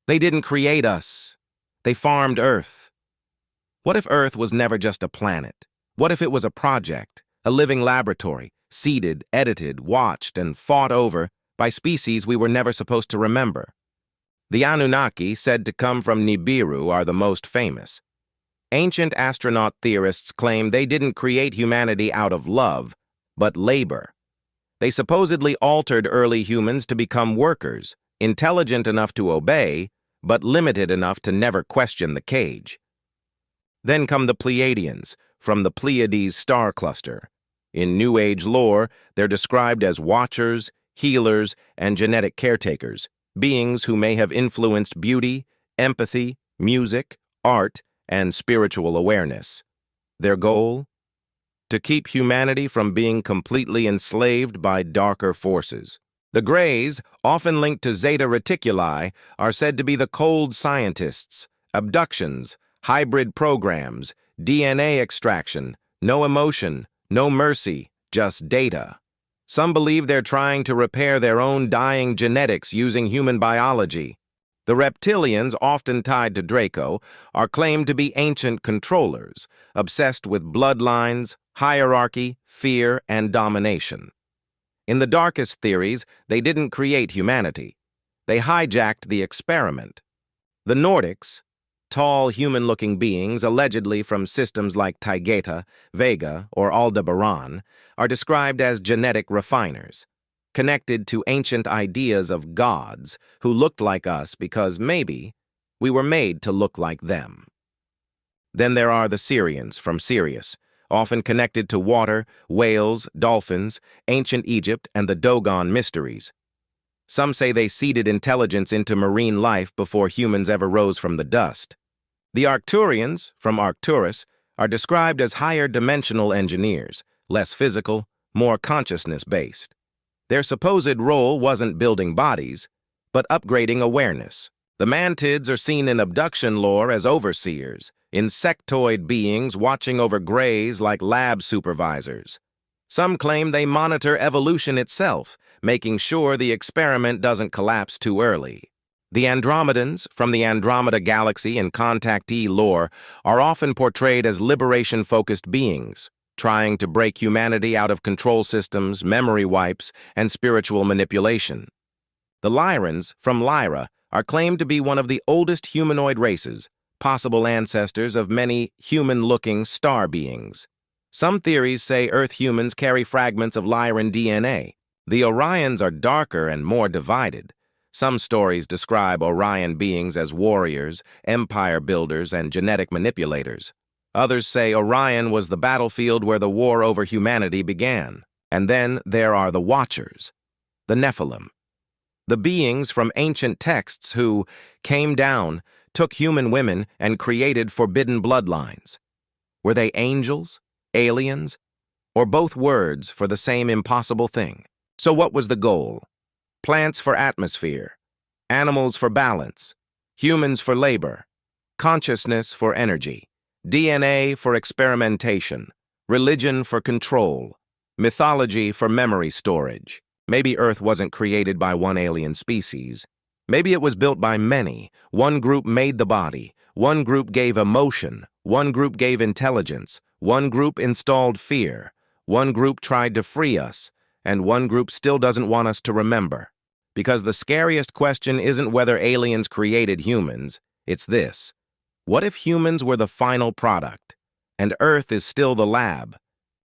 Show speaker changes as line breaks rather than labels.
They didn't create us. They farmed Earth. What if Earth was never just a planet? What if it was a project, a living laboratory, seeded, edited, watched, and fought over by species we were never supposed to remember? The Anunnaki, said to come from Nibiru, are the most famous. Ancient astronaut theorists claim they didn't create humanity out of love, but labor. They supposedly altered early humans to become workers, intelligent enough to obey, but limited enough to never question the cage. Then come the Pleiadians, from the Pleiades star cluster. In New Age lore, they're described as watchers, healers, and genetic caretakers, beings who may have influenced beauty, empathy, music, art, and spiritual awareness. Their goal? To keep humanity from being completely enslaved by darker forces. The Greys, often linked to Zeta Reticuli, are said to be the cold scientists, abductions, hybrid programs, DNA extraction, no emotion, no mercy, just data. Some believe they're trying to repair their own dying genetics using human biology. The reptilians, often tied to Draco, are claimed to be ancient controllers, obsessed with bloodlines, hierarchy, fear, and domination. In the darkest theories, they didn't create humanity. They hijacked the experiment. The Nordics, tall, human-looking beings, allegedly from systems like Taygeta, Vega, or Aldebaran, are described as genetic refiners, connected to ancient ideas of gods who looked like us because maybe we were made to look like them. Then there are the Syrians from Sirius, often connected to water, whales, dolphins, ancient Egypt, and the Dogon mysteries. Some say they seeded intelligence into marine life before humans ever rose from the dust. The Arcturians, from Arcturus, are described as higher dimensional engineers, less physical, more consciousness-based. Their supposed role wasn't building bodies, but upgrading awareness. The Mantids are seen in abduction lore as overseers, insectoid beings watching over Greys like lab supervisors. Some claim they monitor evolution itself, making sure the experiment doesn't collapse too early. The Andromedans, from the Andromeda Galaxy in Contactee lore, are often portrayed as liberation-focused beings, trying to break humanity out of control systems, memory wipes, and spiritual manipulation. The Lyrans, from Lyra, are claimed to be one of the oldest humanoid races, possible ancestors of many human-looking star beings. Some theories say Earth humans carry fragments of Lyran DNA. The Orions are darker and more divided. Some stories describe Orion beings as warriors, empire builders, and genetic manipulators. Others say Orion was the battlefield where the war over humanity began. And then there are the Watchers, the Nephilim, the beings from ancient texts who came down, took human women, and created forbidden bloodlines. Were they angels, aliens, or both words for the same impossible thing? So what was the goal? Plants for atmosphere, animals for balance, humans for labor, consciousness for energy, DNA for experimentation, religion for control, mythology for memory storage. Maybe Earth wasn't created by one alien species. Maybe it was built by many. One group made the body, one group gave emotion, one group gave intelligence, one group installed fear, one group tried to free us, and one group still doesn't want us to remember. Because the scariest question isn't whether aliens created humans, it's this. What if humans were the final product, and Earth is still the lab?